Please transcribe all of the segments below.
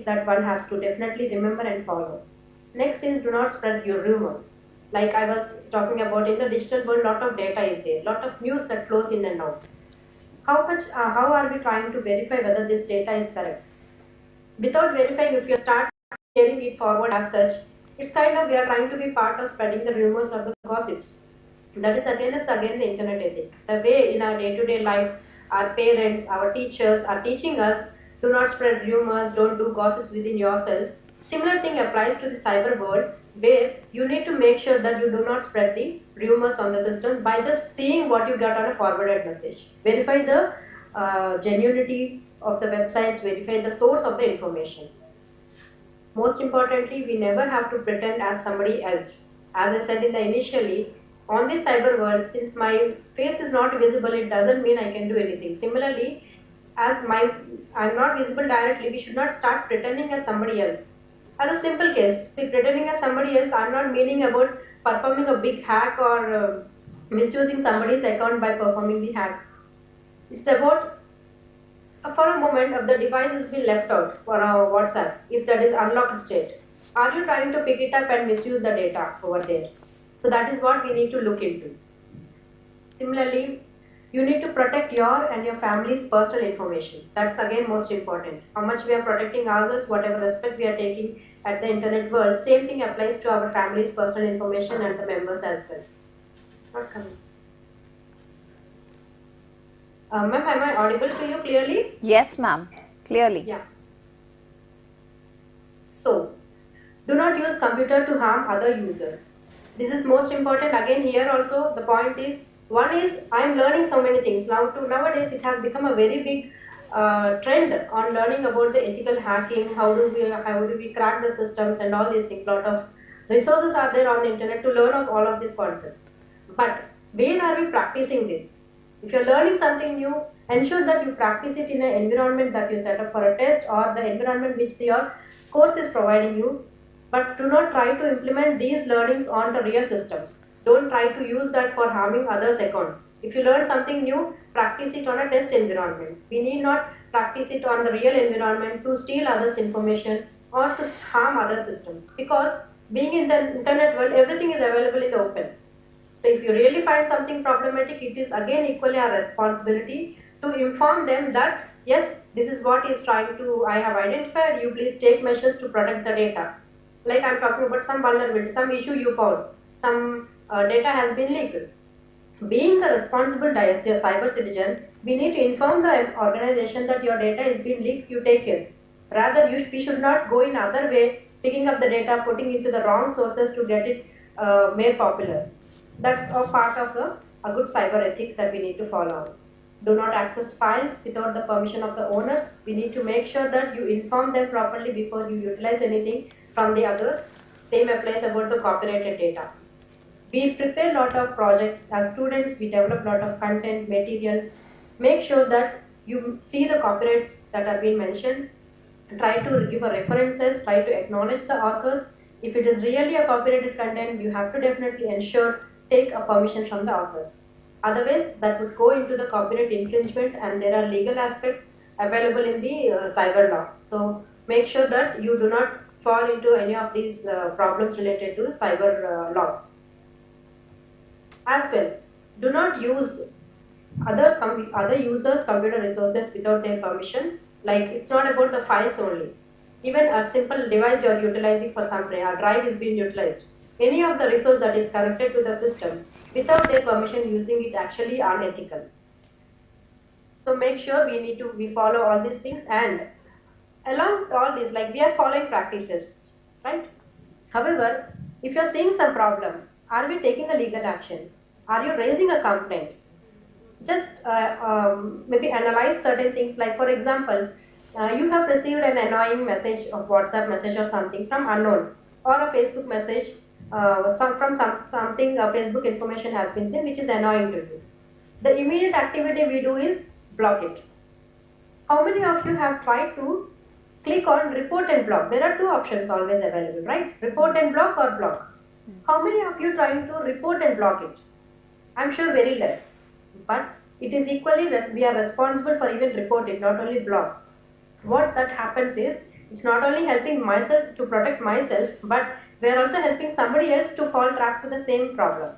that one has to definitely remember and follow. Next is do not spread your rumors. Like I was talking about, in the digital world, lot of data is there, lot of news that flows in and out. How are we trying to verify whether this data is correct? Without verifying, if you start sharing it forward as such, it's kind of we are trying to be part of spreading the rumors or the gossips. That is again the internet ethic. The way in our day-to-day lives, our parents, our teachers are teaching us, do not spread rumors, don't do gossips within yourselves. Similar thing applies to the cyber world, where you need to make sure that you do not spread the rumors on the systems by just seeing what you get on a forwarded message. Verify the genuinity of the websites, verify the source of the information. Most importantly, we never have to pretend as somebody else. As I said in the initially, on this cyber world, since my face is not visible, it doesn't mean I can do anything. Similarly, as I'm not visible directly, we should not start pretending as somebody else. As a simple case, see, pretending as somebody else, I'm not meaning about performing a big hack or misusing somebody's account by performing the hacks. It's about for a moment if the device has been left out for our WhatsApp, if that is unlocked state, are you trying to pick it up and misuse the data over there? So that is what we need to look into. Similarly, you need to protect your and your family's personal information. That's again most important. How much we are protecting ourselves, whatever respect we are taking at the internet world, same thing applies to our family's personal information and the members as well. Not coming. Ma'am, am I audible to you clearly? Yes, ma'am. Clearly. Yeah. So, do not use computer to harm other users. This is most important. Again, here also the point is, one is I am learning so many things. Nowadays it has become a very big trend on learning about the ethical hacking. How do we crack the systems and all these things. Lot of resources are there on the internet to learn of all of these concepts. But where are we practicing this? If you're learning something new, ensure that you practice it in an environment that you set up for a test or the environment which your course is providing you. But do not try to implement these learnings on the real systems. Don't try to use that for harming others' accounts. If you learn something new, practice it on a test environment. We need not practice it on the real environment to steal others' information or to harm other systems. Because being in the internet world, everything is available in the open. So if you really find something problematic, it is again equally our responsibility to inform them that yes, this is what is trying to, I have identified, you please take measures to protect the data. Like I'm talking about some vulnerability, some issue you found, some data has been leaked. Being a responsible cyber citizen, we need to inform the organization that your data is being leaked, you take care. Rather, we should not go in other way, picking up the data, putting it into the wrong sources to get it made popular. That's a part of a good cyber ethic that we need to follow. Do not access files without the permission of the owners. We need to make sure that you inform them properly before you utilize anything from the others. Same applies about the copyrighted data. We prepare a lot of projects as students. We develop a lot of content, materials. Make sure that you see the copyrights that are being mentioned. Try to give a references. Try to acknowledge the authors. If it is really a copyrighted content, you have to definitely ensure take a permission from the authors. Otherwise, that would go into the copyright infringement, and there are legal aspects available in the cyber law. So make sure that you do not fall into any of these problems related to cyber laws. As well, do not use other users' computer resources without their permission. Like it's not about the files only. Even a simple device you are utilizing for something, a drive is being utilized. Any of the resource that is connected to the systems without their permission using it actually unethical. So make sure we follow all these things, and along with all this, like we are following practices, right? However, if you are seeing some problem, are we taking a legal action? Are you raising a complaint? Just maybe analyze certain things, like for example, you have received an annoying message of WhatsApp message or something from unknown, or a Facebook message something Facebook information has been seen which is annoying to you. The immediate activity we do is block it. How many of you have tried to click on report and block? There are two options always available, right? Report and block or block. How many of you trying to report and block it? I'm sure very less. But it is equally, we are responsible for even report it, not only block. What that happens is, It's not only helping myself to protect myself, but we are also helping somebody else to fall trap to the same problem.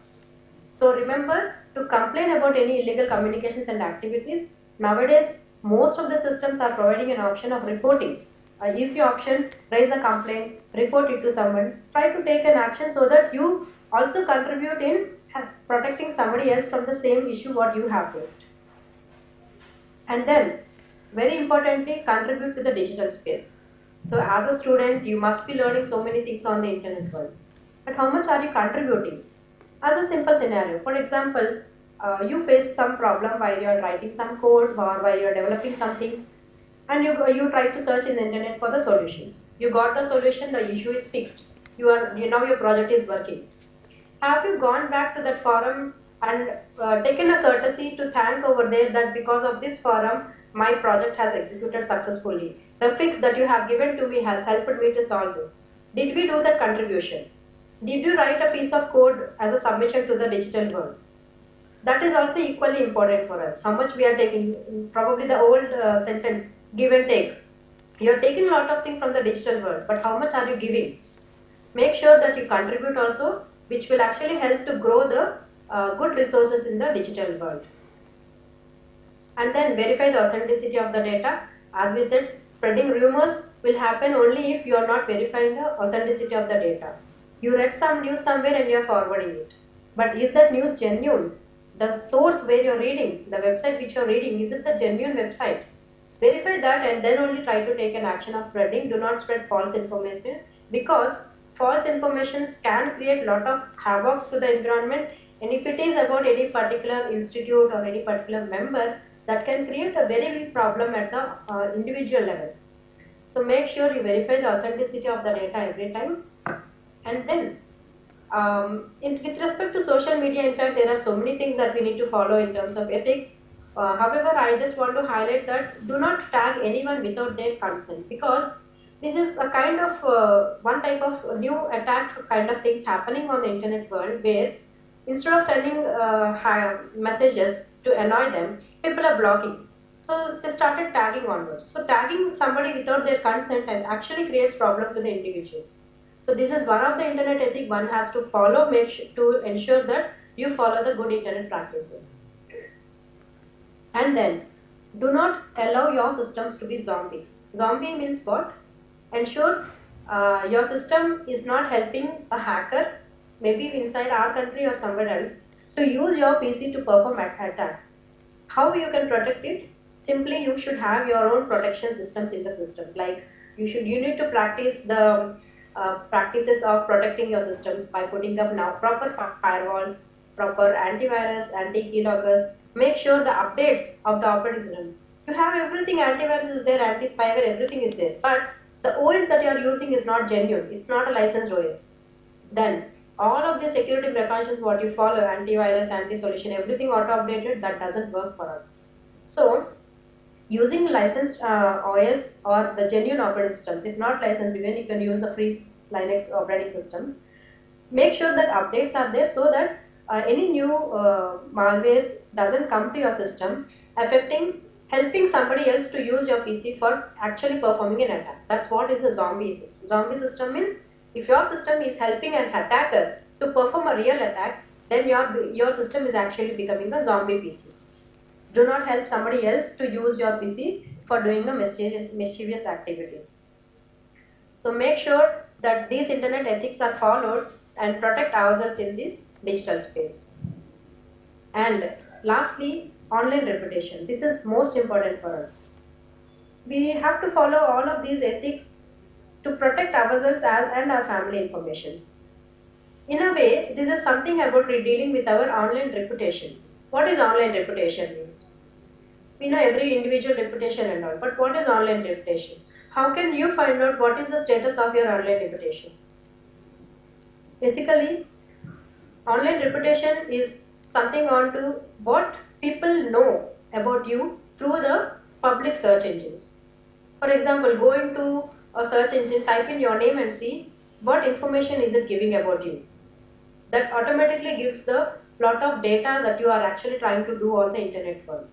So remember to complain about any illegal communications and activities. Nowadays, most of the systems are providing an option of reporting. Easy option, raise a complaint, report it to someone, try to take an action so that you also contribute in protecting somebody else from the same issue what you have faced. And then, very importantly, contribute to the digital space. So as a student, you must be learning so many things on the internet world. But how much are you contributing? As a simple scenario, for example, you faced some problem while you are writing some code or while you are developing something, and you try to search in the internet for the solutions. You got the solution, the issue is fixed. Now your project is working. Have you gone back to that forum and taken a courtesy to thank over there that because of this forum, my project has executed successfully. The fix that you have given to me has helped me to solve this. Did we do that contribution? Did you write a piece of code as a submission to the digital world? That is also equally important for us. How much we are taking, probably the old sentence, give and take. You are taking a lot of things from the digital world, but how much are you giving? Make sure that you contribute also, which will actually help to grow the good resources in the digital world. And then verify the authenticity of the data. As we said, spreading rumors will happen only if you are not verifying the authenticity of the data. You read some news somewhere and you are forwarding it. But is that news genuine? The source where you are reading, the website which you are reading, is it the genuine website? Verify that and then only try to take an action of spreading. Do not spread false information, because false information can create a lot of havoc to the environment, and if it is about any particular institute or any particular member, that can create a very big problem at the individual level. So make sure you verify the authenticity of the data every time. And then with respect to social media, in fact, there are so many things that we need to follow in terms of ethics. However, I just want to highlight that do not tag anyone without their consent, because this is a kind of one type of new attacks kind of things happening on the internet world, where instead of sending messages to annoy them, people are blocking. So they started tagging onwards. So tagging somebody without their consent actually creates problem to the individuals. So this is one of the internet ethic one has to follow, to ensure that you follow the good internet practices. And then, do not allow your systems to be zombies. Zombie means what? Ensure your system is not helping a hacker, maybe inside our country or somewhere else, to use your PC to perform attacks. How you can protect it? Simply, you should have your own protection systems in the system. Like you need to practice the practices of protecting your systems by putting up now proper firewalls, proper antivirus, anti-keyloggers. Make sure the updates of the operating system. You have everything, antivirus is there, anti-spyware, everything is there. But the OS that you are using is not genuine. It's not a licensed OS. Then all of the security precautions what you follow, antivirus, anti-solution, everything auto-updated, that doesn't work for us. So using licensed OS or the genuine operating systems, if not licensed, even you can use the free Linux operating systems. Make sure that updates are there so that any new malwares doesn't come to your system, helping somebody else to use your PC for actually performing an attack. That's what is the zombie system. Zombie system means if your system is helping an attacker to perform a real attack, then your system is actually becoming a zombie PC. Do not help somebody else to use your PC for doing the mischievous activities. So make sure that these internet ethics are followed and protect ourselves in this digital space. And lastly, online reputation. This is most important for us. We have to follow all of these ethics to protect ourselves and our family informations. In a way, this is something about dealing with our online reputations. What is online reputation means? We know every individual reputation and all, but what is online reputation? How can you find out what is the status of your online reputations? Basically, online reputation is something on to what people know about you through the public search engines. For example, go into a search engine, type in your name and see what information is it giving about you. That automatically gives the lot of data that you are actually trying to do on the internet world.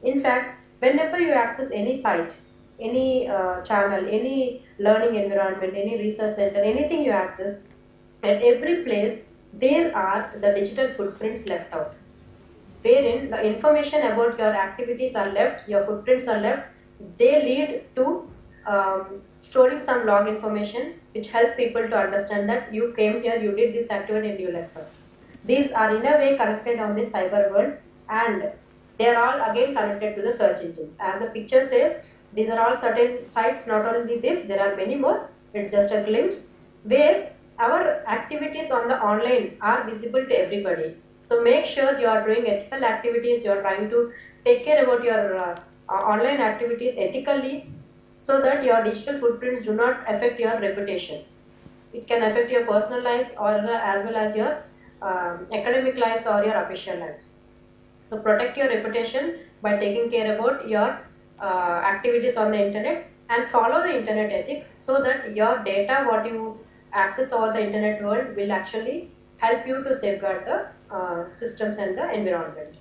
In fact, whenever you access any site, any channel, any learning environment, any research center, anything you access, at every place there are the digital footprints left out, wherein the information about your activities are left, your footprints are left. They lead to storing some log information which help people to understand that you came here, you did this activity and you left out. These are in a way connected on this cyber world, and they are all again connected to the search engines. As the picture says, these are all certain sites, not only this, there are many more. It's just a glimpse where our activities on the online are visible to everybody. So make sure you are doing ethical activities, you are trying to take care about your online activities ethically, so that your digital footprints do not affect your reputation. It can affect your personal lives or as well as your academic lives or your official lives. So protect your reputation by taking care about your activities on the internet, and follow the internet ethics so that your data, what you access over the internet world, will actually help you to safeguard the systems and the environment.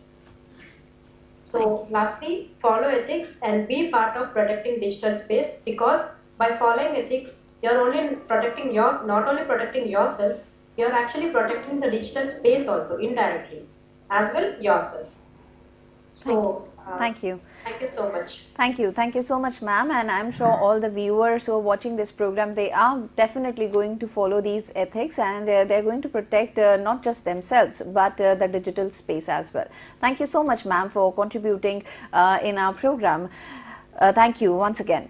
So lastly, follow ethics and be part of protecting digital space, because by following ethics, you're only protecting not only protecting yourself, you're actually protecting the digital space also indirectly, as well yourself. So thank you. Thank you so much. Thank you so much, ma'am. And I'm sure all the viewers who are watching this program, they are definitely going to follow these ethics, and they're going to protect not just themselves but the digital space as well. Thank you so much, ma'am, for contributing in our program. Thank you once again.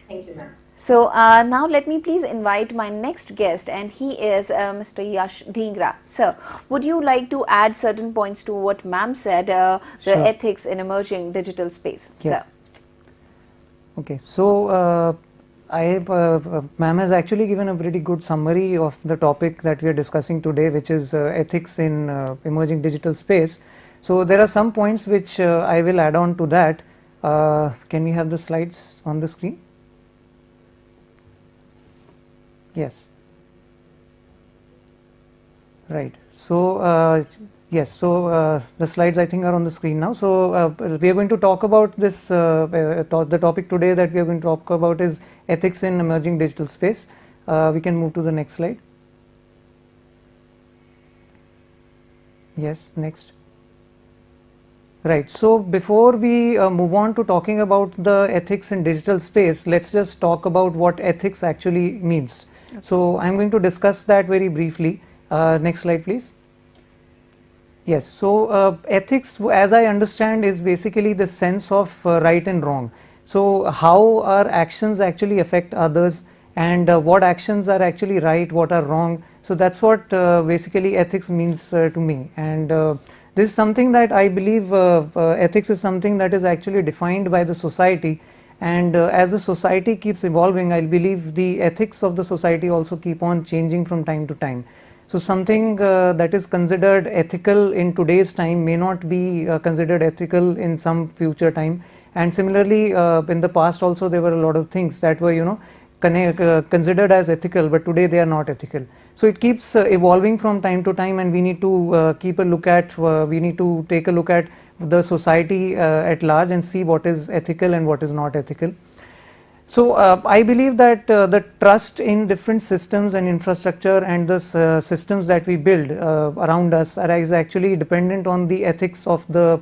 Thank you, ma'am. So now let me please invite my next guest, and he is Mr. Yash Dhingra. Sir, would you like to add certain points to what ma'am said, the Sure. ethics in emerging digital space? Yes. Sir. Okay, so ma'am has actually given a pretty good summary of the topic that we are discussing today, which is ethics in emerging digital space. So there are some points which I will add on to that. Can we have the slides on the screen? Yes. Right. So yes. So the slides I think are on the screen now. So we are going to talk about this. The topic today that we are going to talk about is ethics in emerging digital space. We can move to the next slide. Yes. Next. Right. So before we move on to talking about the ethics in digital space, let's just talk about what ethics actually means. Okay. So I'm going to discuss that very briefly. Next slide, please. Yes. So ethics, as I understand, is basically the sense of right and wrong. So how our actions actually affect others, and what actions are actually right, what are wrong. So that's what basically ethics means to me. And this is something that I believe ethics is something that is actually defined by the society, and as the society keeps evolving, I believe the ethics of the society also keep on changing from time to time. So something that is considered ethical in today's time may not be considered ethical in some future time, and similarly in the past also there were a lot of things that were considered as ethical, but today they are not ethical. So it keeps evolving from time to time, and we need to keep a look at, we need to take a look at the society at large and see what is ethical and what is not ethical. So I believe that the trust in different systems and infrastructure and the systems that we build around us is actually dependent on the ethics of the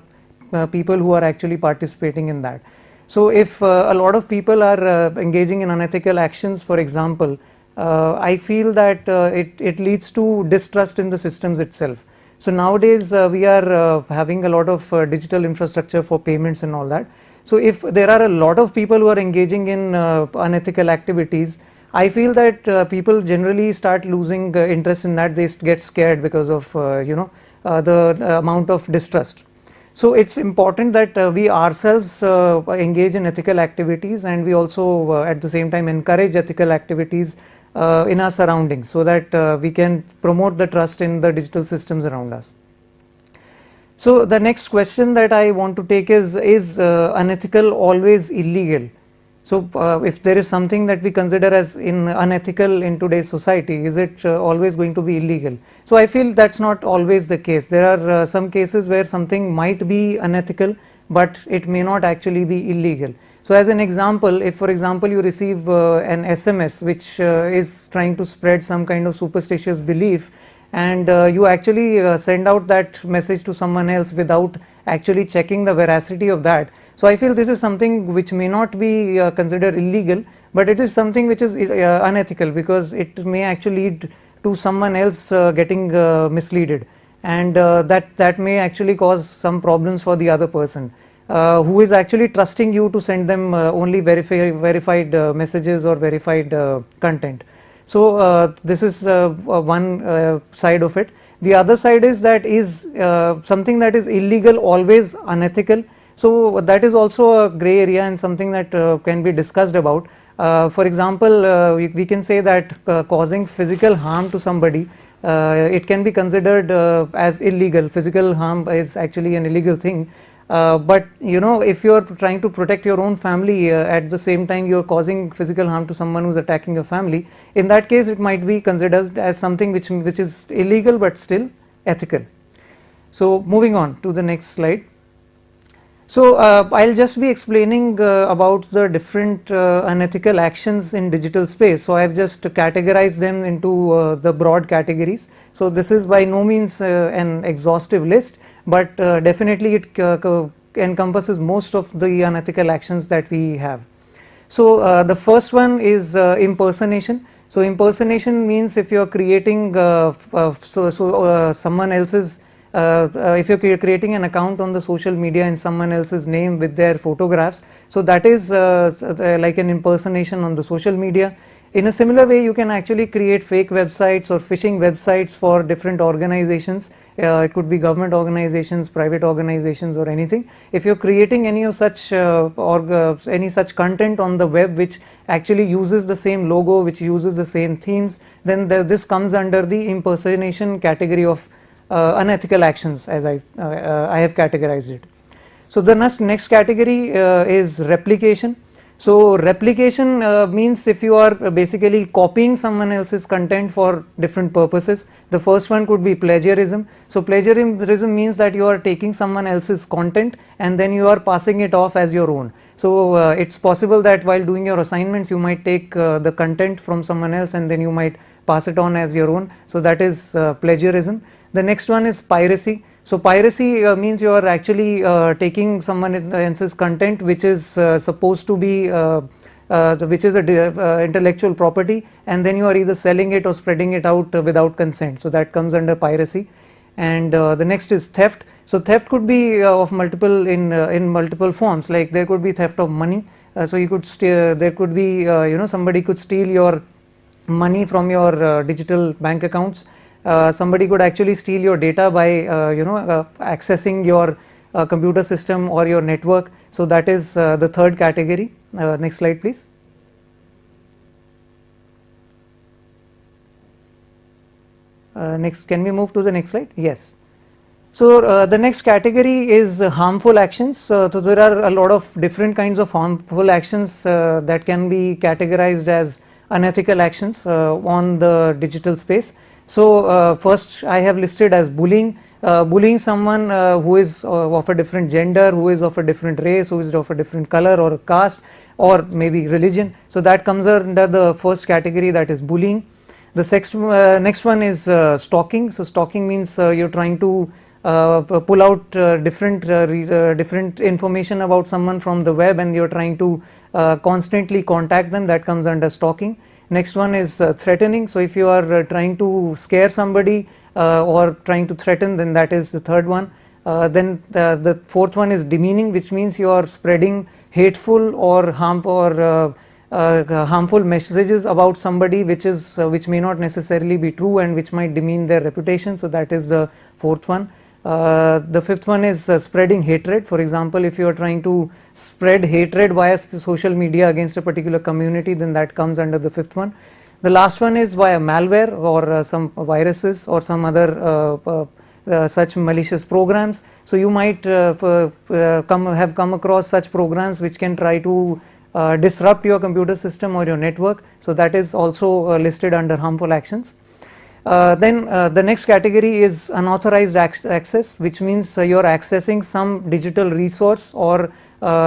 people who are actually participating in that. So if a lot of people are engaging in unethical actions, for example, I feel that it leads to distrust in the systems itself. So nowadays we are having a lot of digital infrastructure for payments and all that. So if there are a lot of people who are engaging in unethical activities, I feel that people generally start losing interest in that. They get scared because of the amount of distrust. So it's important that we ourselves engage in ethical activities, and we also at the same time encourage ethical activities in our surroundings, so that we can promote the trust in the digital systems around us. So the next question that I want to take is unethical always illegal? So if there is something that we consider as unethical in today's society, is it always going to be illegal? So I feel that's not always the case. There are some cases where something might be unethical, but it may not actually be illegal. So as an example, if for example you receive an SMS which is trying to spread some kind of superstitious belief, and you actually send out that message to someone else without actually checking the veracity of that. So I feel this is something which may not be considered illegal, but it is something which is unethical, because it may actually lead to someone else getting misleaded, and that may actually cause some problems for the other person who is actually trusting you to send them only verified messages or verified content. So this is one side of it. The other side is that is something that is illegal always unethical? So that is also a gray area and something that can be discussed about. For example, we can say that causing physical harm to somebody, it can be considered as illegal. Physical harm is actually an illegal thing. But you know, if you are trying to protect your own family, at the same time you are causing physical harm to someone who is attacking your family, in that case it might be considered as something which is illegal but still ethical. So moving on to the next slide. So I'll just be explaining about the different unethical actions in digital space. So I've just categorized them into the broad categories. So this is by no means an exhaustive list, but definitely it encompasses most of the unethical actions that we have. So the first one is impersonation. So impersonation means if you are creating someone else's if you're creating an account on the social media in someone else's name with their photographs, so that is like an impersonation on the social media. In a similar way, you can actually create fake websites or phishing websites for different organizations. It could be government organizations, private organizations, or anything. If you're creating any of such any such content on the web which actually uses the same logo, which uses the same themes, then this comes under the impersonation category of unethical actions, as I have categorized it. So the next category is replication. So replication means if you are basically copying someone else's content for different purposes. The first one could be plagiarism. So plagiarism means that you are taking someone else's content and then you are passing it off as your own. So it's possible that while doing your assignments you might take the content from someone else and then you might pass it on as your own. So that is plagiarism. The next one is piracy. So piracy means you are actually taking someone else's content which is supposed to be which is a intellectual property, and then you are either selling it or spreading it out without consent. So that comes under piracy. And the next is theft. So theft could be of multiple in multiple forms. Like there could be theft of money. So you could there could be somebody could steal your money from your digital bank accounts. Somebody could actually steal your data by accessing your computer system or your network. So that is the third category. Next slide please. Next, can we move to the next slide? Yes. So the next category is harmful actions. So there are a lot of different kinds of harmful actions that can be categorized as unethical actions on the digital space. So first I have listed as bullying. Bullying someone who is of a different gender, who is of a different race, who is of a different color or caste or maybe religion. So that comes under the first category, that is bullying. The next one is stalking. So stalking means you're trying to pull out different information about someone from the web and you're trying to constantly contact them. That comes under stalking. Next one is threatening. So if you are trying to scare somebody or trying to threaten, then that is the third one. Then the fourth one is demeaning, which means you are spreading hateful or harmful messages about somebody which may not necessarily be true and which might demean their reputation. So that is the fourth one. The fifth one is spreading hatred. For example, if you are trying to spread hatred via social media against a particular community, then that comes under the fifth one. The last one is via malware or some viruses or some other such malicious programs. So you might have come across such programs which can try to disrupt your computer system or your network. So that is also listed under harmful actions. Then the next category is unauthorized access, which means you are accessing some digital resource or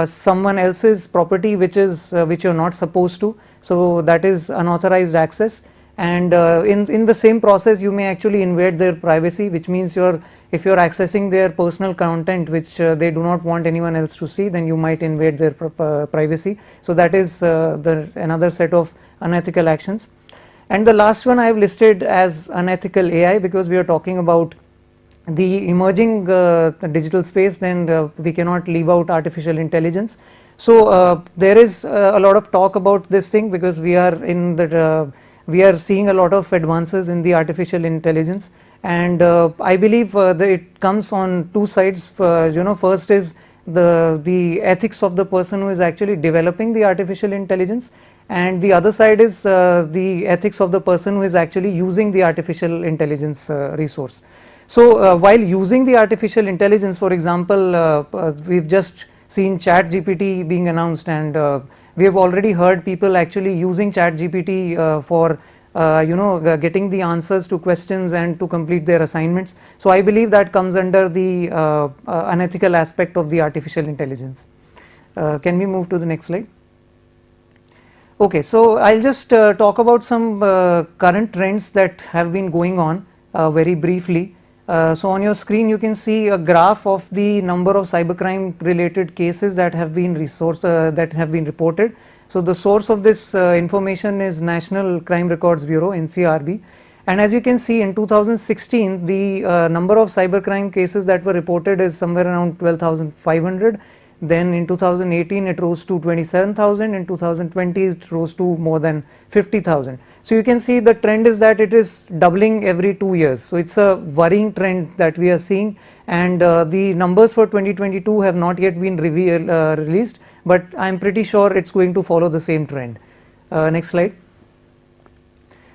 someone else's property which you're not supposed to, so that is unauthorized access. And in the same process you may actually invade their privacy, which means if you're accessing their personal content which they do not want anyone else to see, then you might invade their privacy. So that is another set of unethical actions. And the last one I have listed as unethical AI, because we are talking about the emerging digital space, then we cannot leave out artificial intelligence. So there is a lot of talk about this thing, because we are seeing a lot of advances in the artificial intelligence, and I believe that it comes on two sides. First is the ethics of the person who is actually developing the artificial intelligence, and the other side is the ethics of the person who is actually using the artificial intelligence resource. So while using the artificial intelligence, for example, we've just seen ChatGPT being announced, and we have already heard people actually using ChatGPT for getting the answers to questions and to complete their assignments. So I believe that comes under the unethical aspect of the artificial intelligence. Can we move to the next slide? Okay, so I'll just talk about some current trends that have been going on very briefly. So on your screen you can see a graph of the number of cybercrime related cases that have been reported. So the source of this information is National Crime Records Bureau, NCRB, and as you can see, in 2016 the number of cybercrime cases that were reported is somewhere around 12,500. Then in 2018 it rose to 27,000, in 2020 it rose to more than 50,000. So you can see the trend is that it is doubling every 2 years. So it's a worrying trend that we are seeing, and the numbers for 2022 have not yet been released, but I'm pretty sure it's going to follow the same trend. Next slide.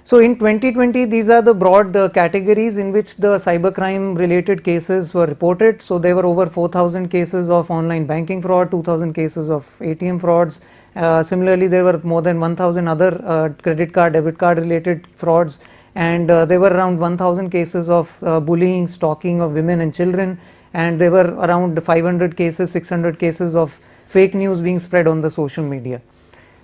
So in 2020, these are the broad categories in which the cybercrime related cases were reported. So there were over 4,000 cases of online banking fraud, 2,000 cases of ATM frauds. Similarly, there were more than 1,000 other credit card, debit card related frauds, and there were around 1,000 cases of bullying, stalking of women and children, and there were around 500 cases, 600 cases of fake news being spread on the social media.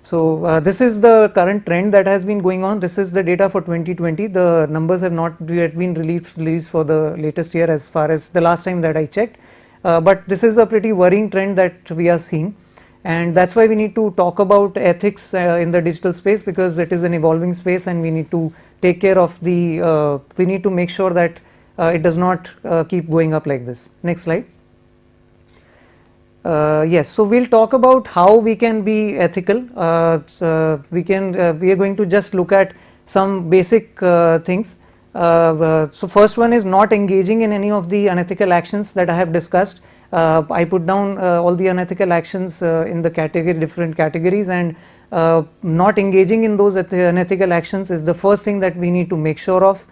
So this is the current trend that has been going on. This is the data for 2020. The numbers have not yet been released for the latest year as far as the last time that I checked. But this is a pretty worrying trend that we are seeing. And that's why we need to talk about ethics in the digital space, because it is an evolving space and we need to take care of we need to make sure that it does not keep going up like this. Next slide. Yes, so we'll talk about how we can be ethical. So we are going to just look at some basic things. So first one is not engaging in any of the unethical actions that I have discussed. I put down all the unethical actions in the different categories, and not engaging in those unethical actions is the first thing that we need to make sure of.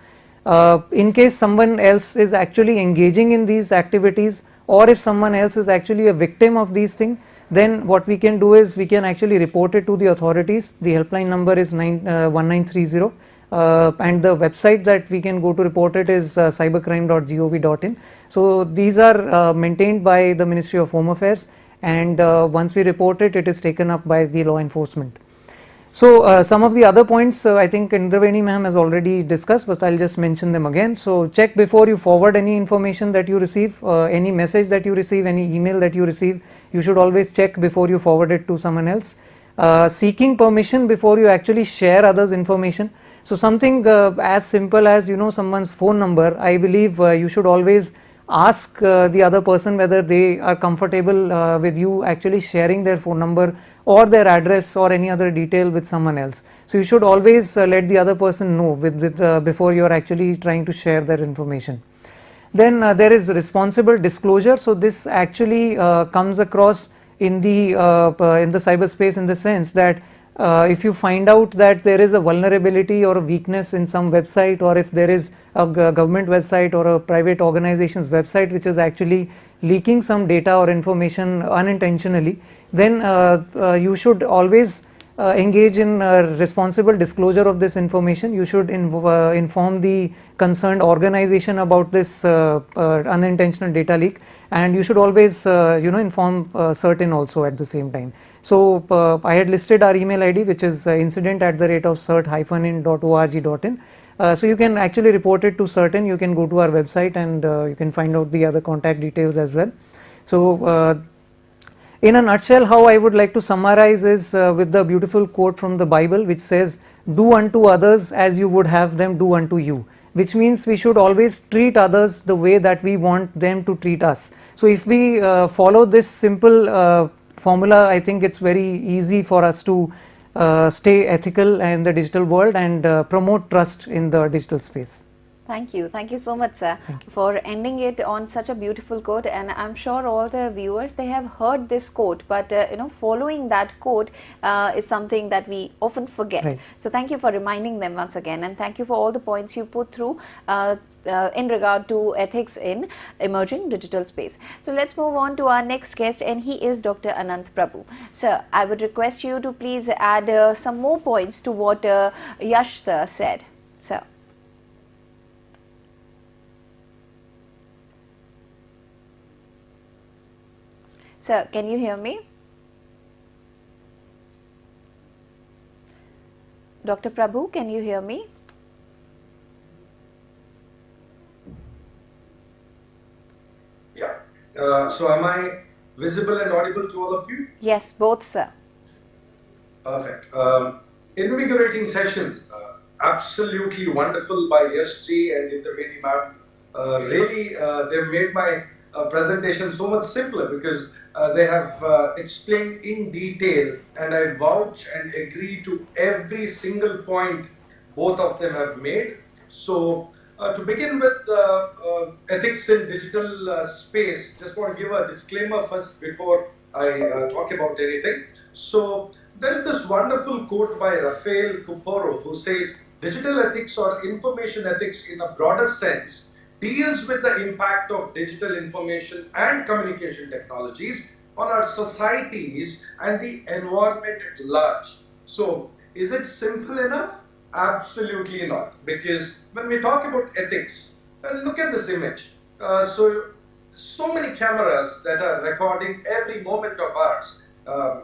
In case someone else is actually engaging in these activities, or if someone else is actually a victim of these things, then what we can do is we can actually report it to the authorities. The helpline number is 1930, and the website that we can go to report it is cybercrime.gov.in. So these are maintained by the Ministry of Home Affairs, and once we report it, it is taken up by the law enforcement. So some of the other points I think Indraveni ma'am has already discussed, but I'll just mention them again. So check before you forward any information that you receive, any message that you receive, any email that you receive, you should always check before you forward it to someone else. Seeking permission before you actually share others' information. So something as simple as someone's phone number, I believe you should always ask the other person whether they are comfortable with you actually sharing their phone number or their address or any other detail with someone else. So you should always let the other person know before you are actually trying to share their information. Then there is responsible disclosure. So this actually comes across in the cyberspace in the sense that if you find out that there is a vulnerability or a weakness in some website, or if there is a government website or a private organization's website which is actually leaking some data or information unintentionally, then you should always engage in responsible disclosure of this information. You should inform the concerned organization about this unintentional data leak, and you should always inform certain also at the same time. So I had listed our email ID, which is incident@cert-in.org.in. So you can actually report it to certain. You can go to our website and you can find out the other contact details as well. So in a nutshell, how I would like to summarize is with the beautiful quote from the Bible, which says, "Do unto others as you would have them do unto you," which means we should always treat others the way that we want them to treat us. So if we follow this simple formula, I think it's very easy for us to stay ethical in the digital world and promote trust in the digital space. Thank you so much, sir, for ending it on such a beautiful quote. And I'm sure all the viewers, they have heard this quote, but following that quote is something that we often forget. Right. So thank you for reminding them once again, and thank you for all the points you put through in regard to ethics in emerging digital space. So let's move on to our next guest, and he is Dr. Anant Prabhu. Sir, I would request you to please add some more points to what Yash sir said. Sir. Sir, can you hear me? Dr. Prabhu, can you hear me? Yeah. So am I visible and audible to all of you? Yes, both, sir. Perfect. Invigorating sessions. Absolutely wonderful by Yash ji and Indraveni ma'am. Really, they've made my presentation so much simpler because they have explained in detail, and I vouch and agree to every single point both of them have made. So to begin with ethics in digital space, just want to give a disclaimer first before I talk about anything. So there is this wonderful quote by Rafael Cuporo who says, "Digital ethics or information ethics in a broader sense deals with the impact of digital information and communication technologies on our societies and the environment at large." So is it simple enough? Absolutely not. Because when we talk about ethics, look at this image. So many cameras that are recording every moment of ours.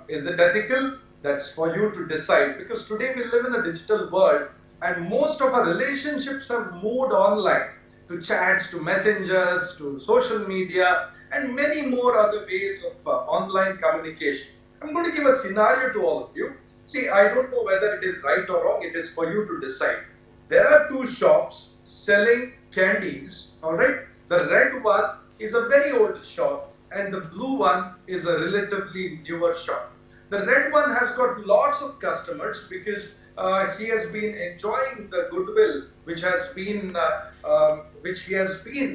Is it ethical? That's for you to decide, because today we live in a digital world and most of our relationships have moved online, to chats, to messengers, to social media, and many more other ways of online communication. I'm going to give a scenario to all of you. See, I don't know whether it is right or wrong. It is for you to decide. There are two shops selling candies, all right? The red one is a very old shop and the blue one is a relatively newer shop. The red one has got lots of customers because he has been enjoying the goodwill which he has been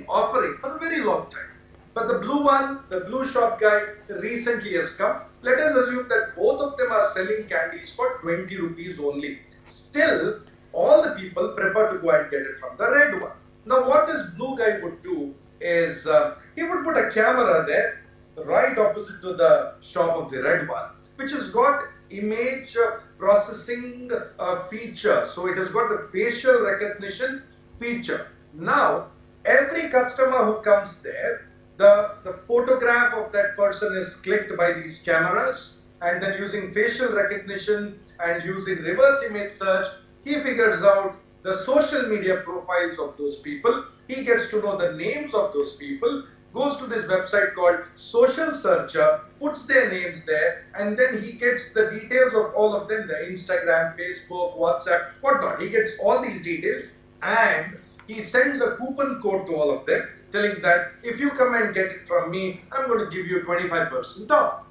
offering for a very long time. But the blue one, the blue shop guy, recently has come. Let us assume that both of them are selling candies for 20 rupees only. Still, all the people prefer to go and get it from the red one. Now, what this blue guy would do is he would put a camera there, right opposite to the shop of the red one, which has got image processing feature. So it has got the facial recognition feature. Now, every customer who comes there, the photograph of that person is clicked by these cameras, and then using facial recognition and using reverse image search, he figures out the social media profiles of those people. He gets to know the names of those people, goes to this website called Social Searcher, puts their names there, and then he gets the details of all of them, the Instagram, Facebook, WhatsApp, whatnot. He gets all these details and he sends a coupon code to all of them, telling that if you come and get it from me, I'm going to give you 25% off.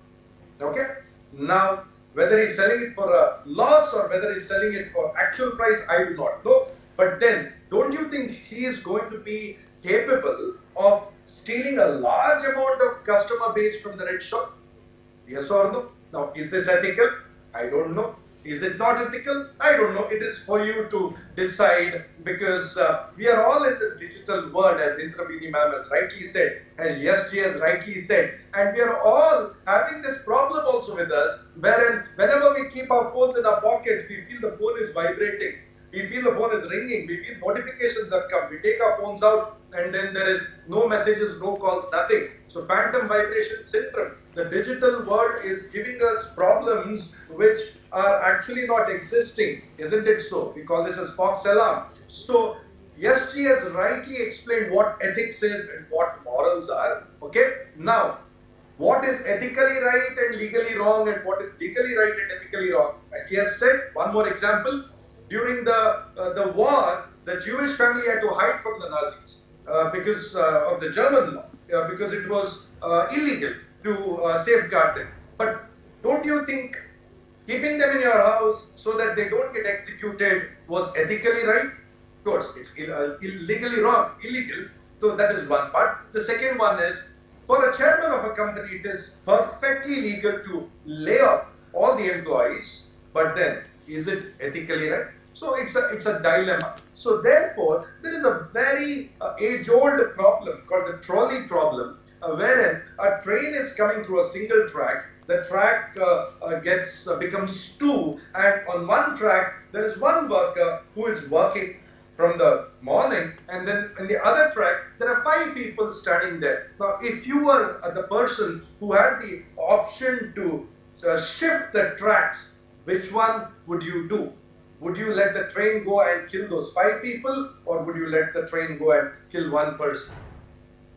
Okay? Now, whether he's selling it for a loss or whether he's selling it for actual price, I do not know. But then, don't you think he is going to be capable of stealing a large amount of customer base from the red shop? Yes or no? Now, is this ethical? I don't know. Is it not ethical? I don't know. It is for you to decide, because we are all in this digital world, as Indramini ma'am has rightly said, as Yashji has rightly said, and we are all having this problem also with us, wherein whenever we keep our phones in our pocket, we feel the phone is vibrating. We feel the phone is ringing. We feel notifications have come. We take our phones out and then there is no messages, no calls, nothing. So phantom vibration syndrome. The digital world is giving us problems which are actually not existing. Isn't it so? We call this as Fox alarm. So Yashji has rightly explained what ethics is and what morals are. Okay. Now, what is ethically right and legally wrong, and what is legally right and ethically wrong? He has said, one more example. During the war, the Jewish family had to hide from the Nazis because of the German law, because it was illegal to safeguard them. But don't you think keeping them in your house so that they don't get executed was ethically right? Of course, it's illegally wrong, illegal. So that is one part. The second one is, for a chairman of a company, it is perfectly legal to lay off all the employees, but then is it ethically right? So it's a dilemma. So therefore, there is a very age-old problem called the trolley problem, wherein a train is coming through a single track. The track becomes two, and on one track there is one worker who is working from the morning, and then in the other track there are 5 people standing there. Now, if you were the person who had the option to shift the tracks, which one would you do? Would you let the train go and kill those 5 people, or would you let the train go and kill one person?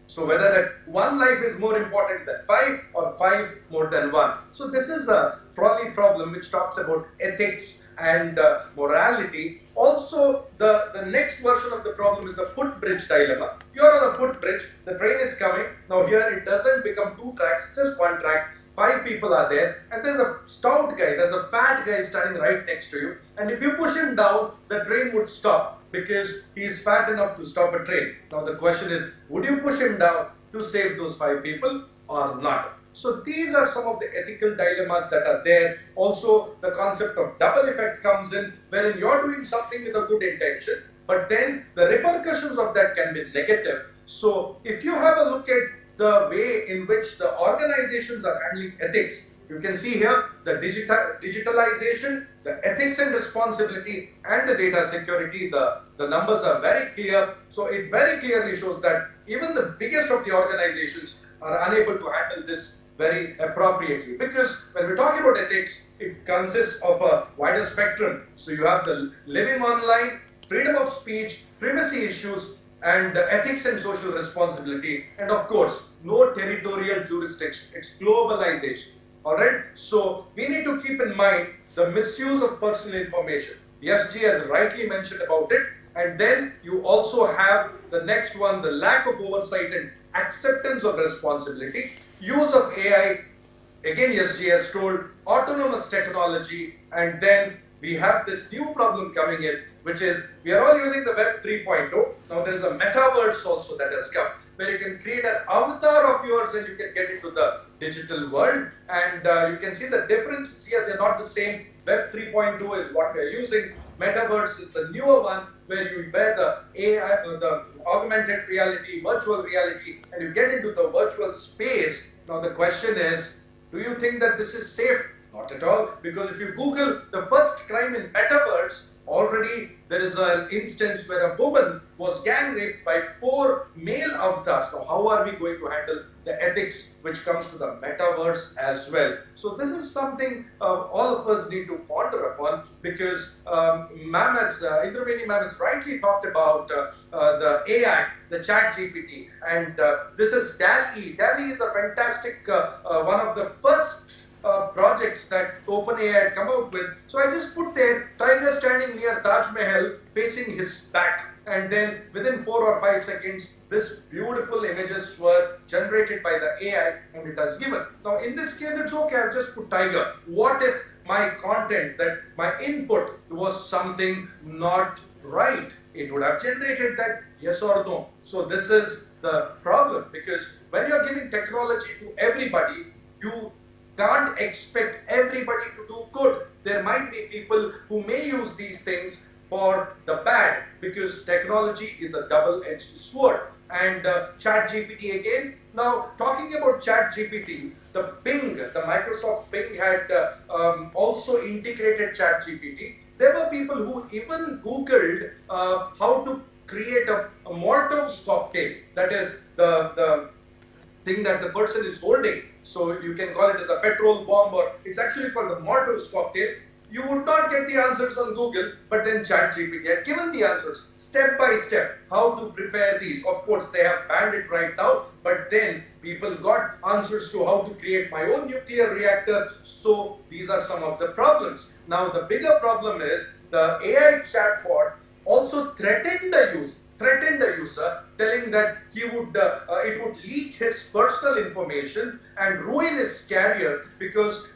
So whether that one life is more important than 5 or 5 more than 1. So this is a trolley problem which talks about ethics and morality. Also, the next version of the problem is the footbridge dilemma. You're on a footbridge, the train is coming. Now here it doesn't become 2 tracks, just 1 track. 5 people are there, and there's a stout guy, there's a fat guy standing right next to you, and if you push him down, the train would stop because he's fat enough to stop a train. Now the question is, would you push him down to save those 5 people or not? So these are some of the ethical dilemmas that are there. Also, the concept of double effect comes in, wherein you're doing something with a good intention, but then the repercussions of that can be negative. So if you have a look at the way in which the organizations are handling ethics, you can see here the digitalization, the ethics and responsibility, and the data security. The numbers are very clear. So it very clearly shows that even the biggest of the organizations are unable to handle this very appropriately. Because when we're talking about ethics, it consists of a wider spectrum. So you have the living online, freedom of speech, privacy issues, and ethics and social responsibility, and of course, no territorial jurisdiction. It's globalization. Alright? So we need to keep in mind the misuse of personal information. Yashji has rightly mentioned about it. And then you also have the next one, the lack of oversight and acceptance of responsibility. Use of AI, again Yashji has told, autonomous technology, and then we have this new problem coming in, which is we are all using the Web 3.0. Now there is a metaverse also that has come, where you can create an avatar of yours and you can get into the digital world. And you can see the differences here. They're not the same. Web 3.2 is what we are using. Metaverse is the newer one, where you wear the AI, the augmented reality, virtual reality, and you get into the virtual space. Now the question is, do you think that this is safe? Not at all, because if you Google the first crime in metaverse, already there is an instance where a woman was gang raped by 4 male avatars. Now, how are we going to handle the ethics which comes to the metaverse as well? So this is something all of us need to ponder upon, because Indramini ma'am has rightly talked about the AI, the chat GPT, and this is DALL-E. DALL-E is a fantastic, one of the first projects that OpenAI had come out with. So I just put there tiger standing near Taj Mahal facing his back, and then within 4 or 5 seconds this beautiful images were generated by the AI and it has given. Now in this case it's okay, I've just put tiger. What if my content, that my input was something not right? It would have generated that yes or no. So this is the problem, because when you're giving technology to everybody, you can't expect everybody to do good. There might be people who may use these things for the bad, because technology is a double-edged sword. And ChatGPT again. Now, talking about ChatGPT, the Microsoft Bing had also integrated ChatGPT. There were people who even Googled how to create a Molotov cocktail. That is the thing that the person is holding. So you can call it as a petrol bomb, or it's actually called the Molotov cocktail. You would not get the answers on Google, but then ChatGPT had given the answers step by step, how to prepare these. Of course, they have banned it right now, but then people got answers to how to create my own nuclear reactor. So these are some of the problems. Now, the bigger problem is the AI chatbot also threatened the user, telling that it would leak his personal information and ruin his career because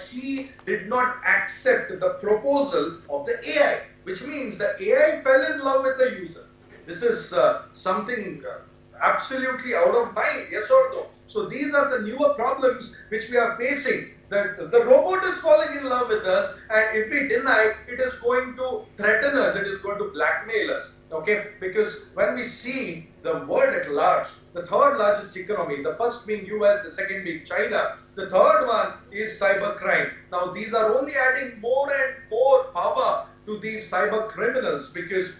he did not accept the proposal of the AI, which means the AI fell in love with the user. This is something absolutely out of mind, yes or no? So these are the newer problems which we are facing. The robot is falling in love with us, and if we deny, it is going to threaten us, it is going to blackmail us, okay? Because when we see the world at large, the third largest economy, the first being US, the second being China, the third one is cybercrime. Now, these are only adding more and more power to these cyber criminals, because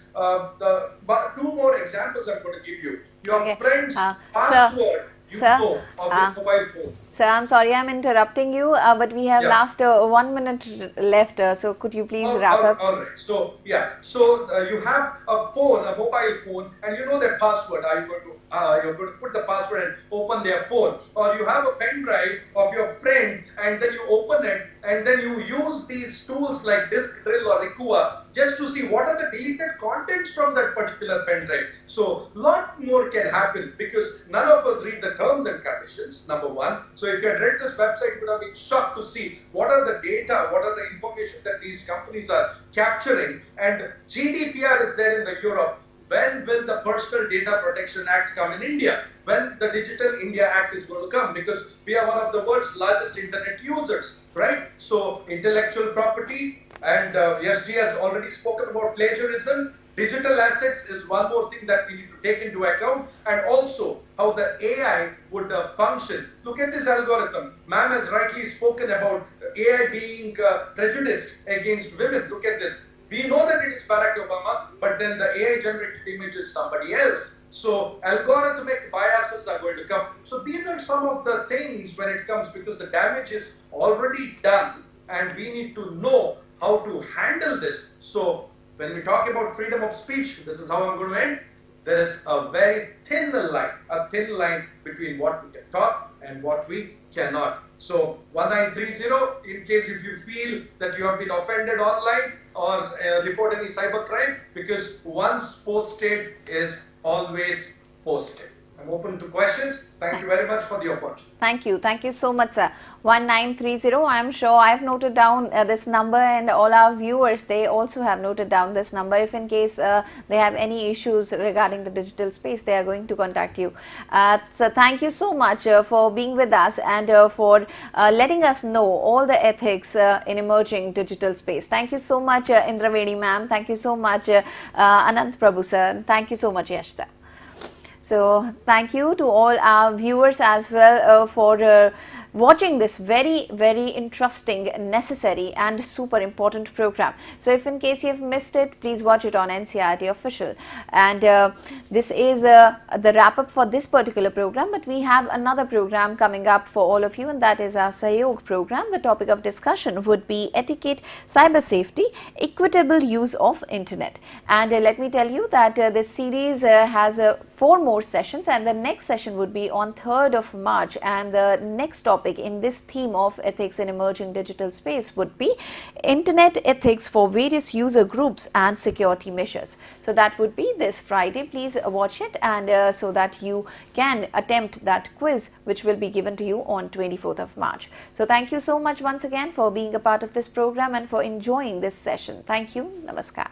two more examples I'm going to give you. Your friend's password, know, of your mobile phone. Sir, I'm sorry I'm interrupting you, but we have last 1 minute left, so could you please wrap up? All right. So, you have a phone, a mobile phone, and you know their password. Are you going to you're going to put the password and open their phone? Or you have a pen drive of your friend, and then you open it, and then you use these tools like Disk Drill or Rikua just to see what are the deleted contents from that particular pen drive. So, lot more can happen, because none of us read the terms and conditions, number one. So if you had read this website, you would have been shocked to see what are the data, what are the information that these companies are capturing. And GDPR is there in the Europe. When will the Personal Data Protection Act come in India? When the Digital India Act is going to come? Because we are one of the world's largest internet users, right? So intellectual property, and SG has already spoken about plagiarism. Digital assets is one more thing that we need to take into account, and also how the AI would function. Look at this algorithm. Ma'am has rightly spoken about AI being prejudiced against women. Look at this. We know that it is Barack Obama, but then the AI generated image is somebody else. So algorithmic biases are going to come. So these are some of the things when it comes, because the damage is already done, and we need to know how to handle this. So when we talk about freedom of speech, this is how I'm going to end. There is a very thin line between what we can talk and what we cannot. So 1930, in case if you feel that you have been offended online, or report any cybercrime, because once posted is always posted. I'm open to questions. Thank you very much for the opportunity. Thank you so much, sir. 1930, I'm sure I've noted down this number, and all our viewers, they also have noted down this number. If in case they have any issues regarding the digital space, they are going to contact you. So thank you so much for being with us, and for letting us know all the ethics in emerging digital space. Thank you so much, Indravedi ma'am. Thank you so much, Anant Prabhu sir. Thank you so much, Yash sir. So thank you to all our viewers as well for watching this very, very interesting, necessary and super important program. So if in case you have missed it, please watch it on NCRT Official. And this is the wrap up for this particular program, but we have another program coming up for all of you, and that is our Sahyog program. The topic of discussion would be etiquette, cyber safety, equitable use of internet. And let me tell you that this series has 4 more sessions, and the next session would be on 3rd of March, and the next topic in this theme of ethics in emerging digital space would be internet ethics for various user groups and security measures. So that would be this Friday. Please watch it, and so that you can attempt that quiz which will be given to you on 24th of March. So thank you so much once again for being a part of this program and for enjoying this session. Thank you. Namaskar.